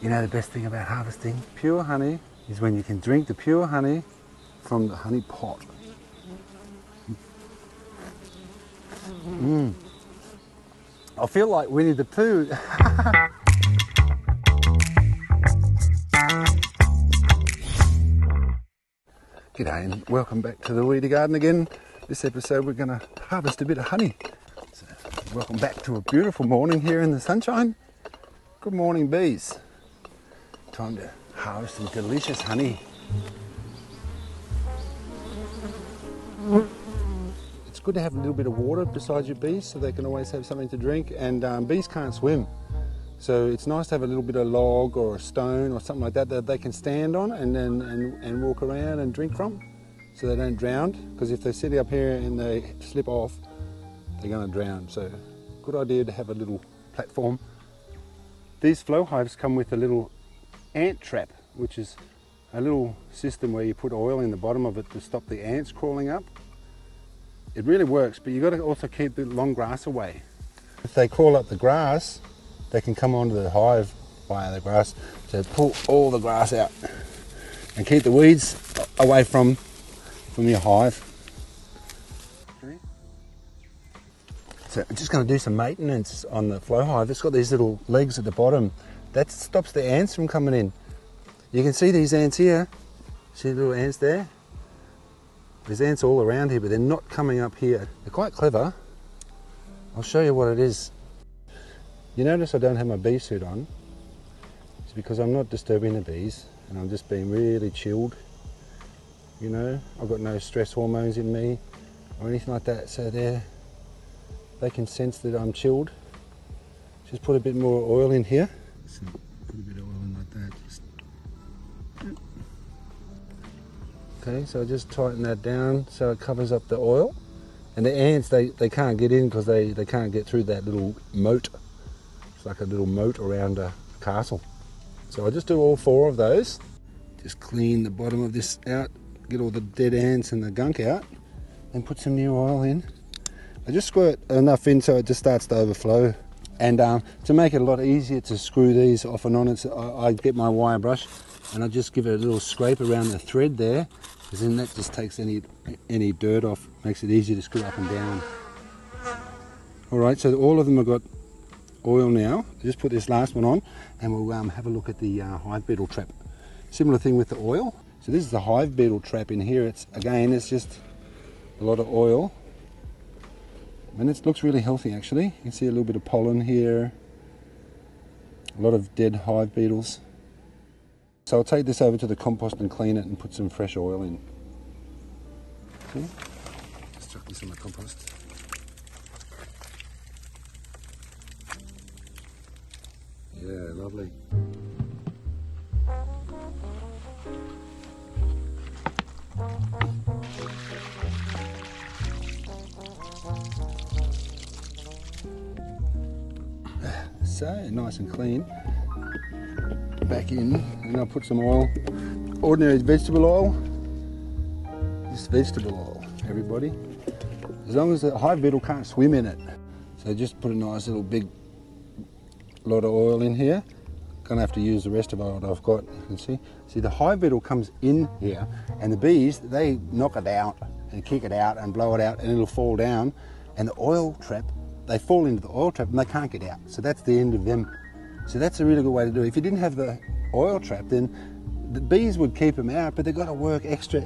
You know the best thing about harvesting pure honey is when you can drink the pure honey from the honey pot. I feel like Winnie the Pooh. G'day and welcome back to the Weedy Garden again. This episode we're going to harvest a bit of honey. So, welcome back to a beautiful morning here in the sunshine. Good morning, bees. Time to harvest some delicious honey. It's good to have a little bit of water beside your bees so they can always have something to drink, and bees can't swim. So it's nice to have a little bit of log or a stone or something like that that they can stand on and walk around and drink from so they don't drown, because if they sit up here and they slip off, they're going to drown. So good idea to have a little platform. These flow hives come with a little ant trap, which is a little system where you put oil in the bottom of it to stop the ants crawling up. It really works, but you've got to also keep the long grass away. If they crawl up the grass, they can come onto the hive via the grass. So pull all the grass out and keep the weeds away from your hive. Okay. So I'm just going to do some maintenance on the flow hive. It's got these little legs at the bottom. That stops the ants from coming in. You can see these ants here. See the little ants there? There's ants all around here, but they're not coming up here. They're quite clever. I'll show you what it is. You notice I don't have my bee suit on. It's because I'm not disturbing the bees and I'm just being really chilled. You know, I've got no stress hormones in me or anything like that, so they can sense that I'm chilled. Just put a bit more oil in here. So put a bit of oil in like that. Okay, so just tighten that down so it covers up the oil. And the ants, they can't get in because they can't get through that little moat. It's like a little moat around a castle. So I just do all 4 of those. Just clean the bottom of this out, get all the dead ants and the gunk out, and put some new oil in. I just squirt enough in so it just starts to overflow. And to make it a lot easier to screw these off and on, I get my wire brush and I just give it a little scrape around the thread there, because then that just takes any dirt off, makes it easier to screw up and down. Alright, so all of them have got oil now. I just put this last one on and we'll have a look at the hive beetle trap. Similar thing with the oil. So this is the hive beetle trap in here. It's just a lot of oil. And it looks really healthy actually. You can see a little bit of pollen here. A lot of dead hive beetles. So I'll take this over to the compost and clean it and put some fresh oil in. Okay. Just chuck this in the compost. Yeah, lovely. So nice and clean. Back in, and I'll put some oil, ordinary vegetable oil, just vegetable oil, everybody. As long as the hive beetle can't swim in it. So just put a nice little big lot of oil in here. Gonna have to use the rest of what I've got. You can see the hive beetle comes in here, and the bees, they knock it out and kick it out and blow it out, and it'll fall down. And the oil trap, they fall into the oil trap and they can't get out. So that's the end of them. So that's a really good way to do it. If you didn't have the oil trap, then the bees would keep them out, but they've got to work extra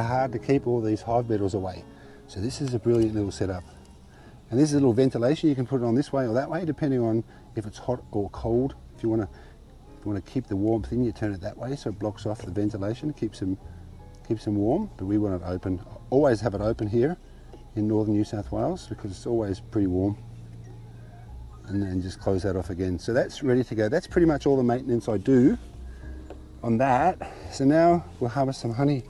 hard to keep all these hive beetles away. So this is a brilliant little setup. And this is a little ventilation. You can put it on this way or that way, depending on if it's hot or cold. If you want to keep the warmth in, you turn it that way so it blocks off the ventilation, keeps them warm. But we want it open. Always have it open here in northern New South Wales because it's always pretty warm. And then just close that off again. So that's ready to go. That's pretty much all the maintenance I do on that. So now we'll harvest some honey.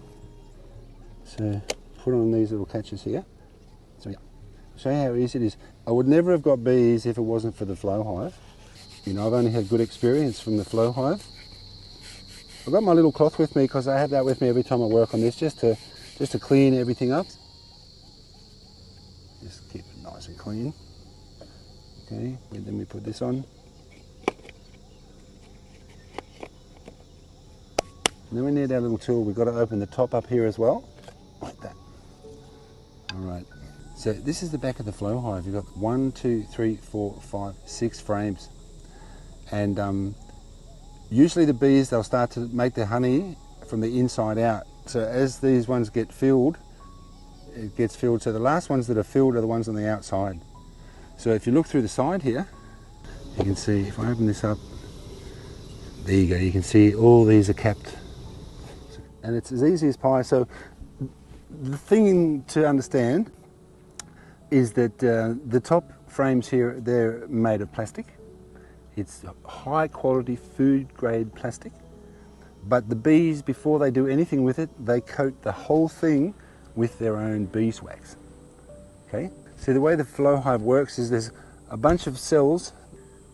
So put on these little catches here. So yeah, show you how easy it is. I would never have got bees if it wasn't for the flow hive. You know, I've only had good experience from the flow hive. I've got my little cloth with me because I have that with me every time I work on this, just to clean everything up. Just keep it nice and clean. Okay, and then we put this on. And then we need our little tool. We've got to open the top up here as well, like that. All right. So this is the back of the Flow Hive. You've got 1, 2, 3, 4, 5, 6 frames. And usually the bees, they'll start to make their honey from the inside out. So as these ones get filled, it gets filled. So the last ones that are filled are the ones on the outside. So if you look through the side here, you can see, if I open this up, there you go, you can see all these are capped. And it's as easy as pie. So the thing to understand is that the top frames here, they're made of plastic. It's high quality food grade plastic. But the bees, before they do anything with it, they coat the whole thing with their own beeswax. Okay? See, the way the Flow Hive works is there's a bunch of cells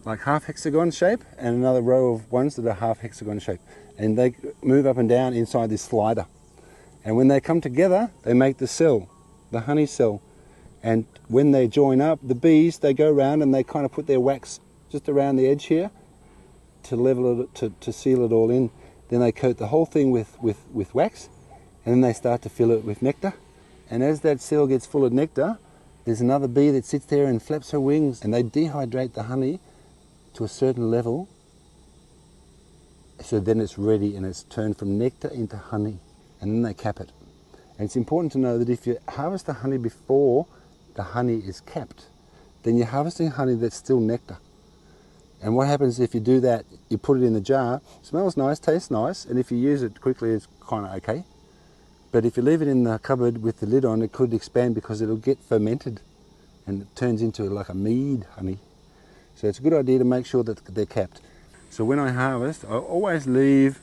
like half hexagon shape and another row of ones that are half hexagon shape. And they move up and down inside this slider. And when they come together, they make the cell, the honey cell. And when they join up, the bees, they go around and they kind of put their wax just around the edge here to level it, to seal it all in. Then they coat the whole thing with wax, and then they start to fill it with nectar. And as that cell gets full of nectar, there's another bee that sits there and flaps her wings, and they dehydrate the honey to a certain level, so then it's ready and it's turned from nectar into honey, and then they cap it. And it's important to know that if you harvest the honey before the honey is capped, then you're harvesting honey that's still nectar. And what happens if you do that, you put it in the jar, smells nice, tastes nice, and if you use it quickly, it's kind of okay. But if you leave it in the cupboard with the lid on, it could expand because it'll get fermented and it turns into like a mead honey. So it's a good idea to make sure that they're capped. So when I harvest, I always leave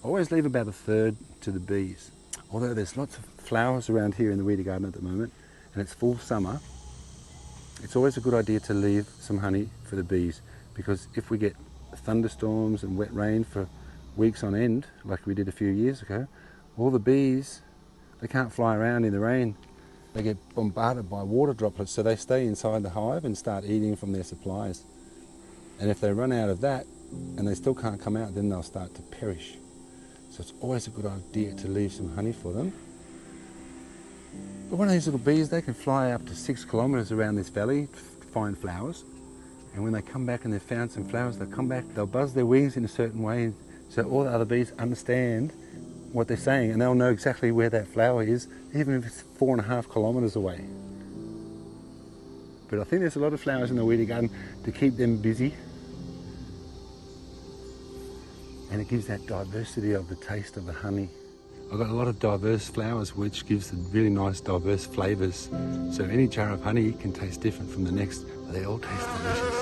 about 1/3 to the bees. Although there's lots of flowers around here in the Weedy Garden at the moment, and it's full summer, it's always a good idea to leave some honey for the bees, because if we get thunderstorms and wet rain for weeks on end, like we did a few years ago, all the bees, they can't fly around in the rain. They get bombarded by water droplets, so they stay inside the hive and start eating from their supplies. And if they run out of that and they still can't come out, then they'll start to perish. So it's always a good idea to leave some honey for them. But one of these little bees, they can fly up to 6 kilometres around this valley to find flowers. And when they come back and they've found some flowers, they'll come back, they'll buzz their wings in a certain way so all the other bees understand what they're saying, and they'll know exactly where that flower is, even if it's 4.5 kilometres away. But I think there's a lot of flowers in the Weedy Garden to keep them busy. And it gives that diversity of the taste of the honey. I've got a lot of diverse flowers, which gives them really nice diverse flavours. So any jar of honey can taste different from the next, but they all taste delicious.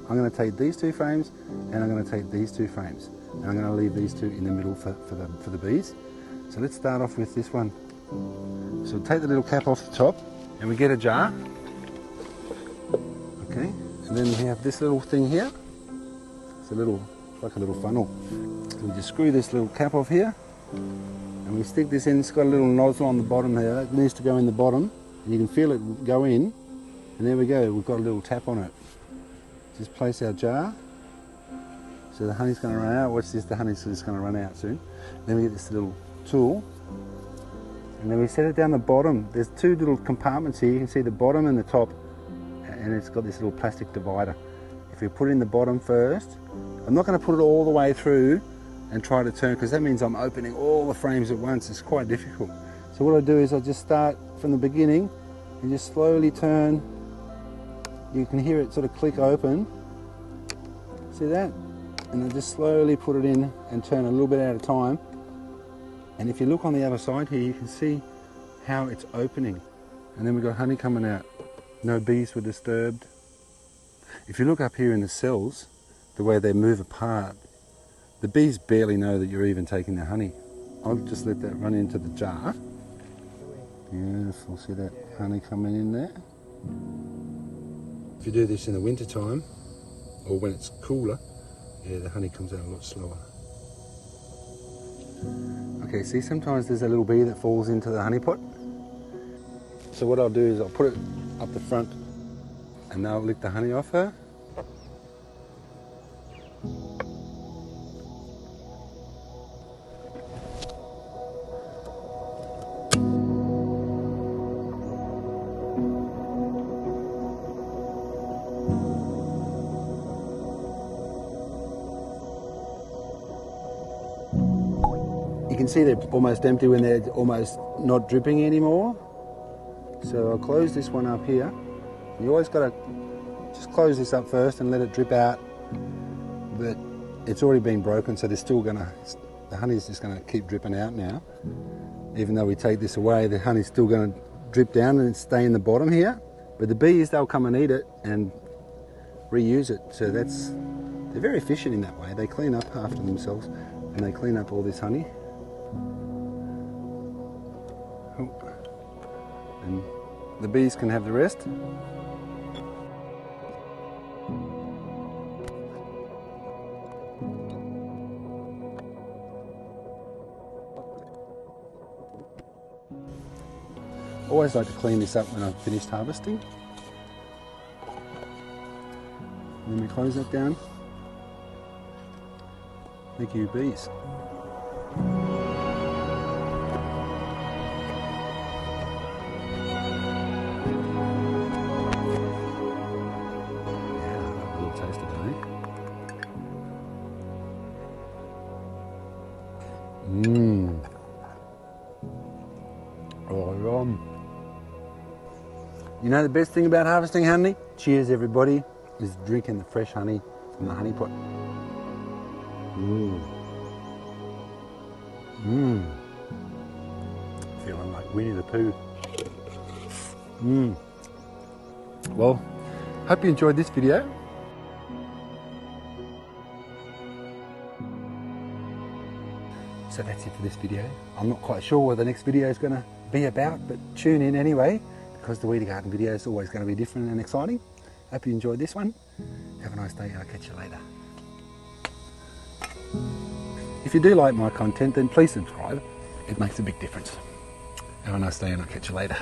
I'm going to take these 2 frames and I'm going to take these 2 frames. And I'm going to leave these 2 in the middle for the bees. So let's start off with this one. So we'll take the little cap off the top and we get a jar. Okay, and then we have this little thing here. It's like a little funnel. So we just screw this little cap off here and we stick this in. It's got a little nozzle on the bottom there. That needs to go in the bottom and you can feel it go in. And there we go, we've got a little tap on it. Just place our jar. So the honey's going to run out. Watch this, the honey's just going to run out soon. Then we get this little tool and then we set it down the bottom. There's 2 little compartments here. You can see the bottom and the top, and it's got this little plastic divider. If we put it in the bottom first, I'm not going to put it all the way through and try to turn, because that means I'm opening all the frames at once. It's quite difficult. So what I do is I just start from the beginning and just slowly turn. You can hear it sort of click open. See that? And I just slowly put it in and turn a little bit at a time. And if you look on the other side here, you can see how it's opening. And then we've got honey coming out. No bees were disturbed. If you look up here in the cells, the way they move apart, the bees barely know that you're even taking their honey. I'll just let that run into the jar. Beautiful, see that honey coming in there? If you do this in the winter time, or when it's cooler, yeah, the honey comes out a lot slower. Okay, see, sometimes there's a little bee that falls into the honey pot. So what I'll do is I'll put it up the front and now I'll lick the honey off her. can see they're almost empty when they're almost not dripping anymore. So I'll close this one up here. You always got to just close this up first and let it drip out. But it's already been broken, so they're still gonna, the honey's just gonna keep dripping out now. Even though we take this away, the honey's still gonna drip down and stay in the bottom here. But the bees, they'll come and eat it and reuse it. So that's, they're very efficient in that way. They clean up after themselves and they clean up all this honey. And the bees can have the rest. I always like to clean this up when I've finished harvesting. And then we close that down. Thank you, bees. You know the best thing about harvesting honey? Cheers everybody, is drinking the fresh honey from the honey pot. Feeling like Winnie the Pooh. Well, hope you enjoyed this video. So that's it for this video. I'm not quite sure what the next video is going to be about, but tune in anyway, because the Weedy Garden video is always going to be different and exciting. Hope you enjoyed this one. Have a nice day and I'll catch you later. If you do like my content, then please subscribe. It makes a big difference. Have a nice day and I'll catch you later.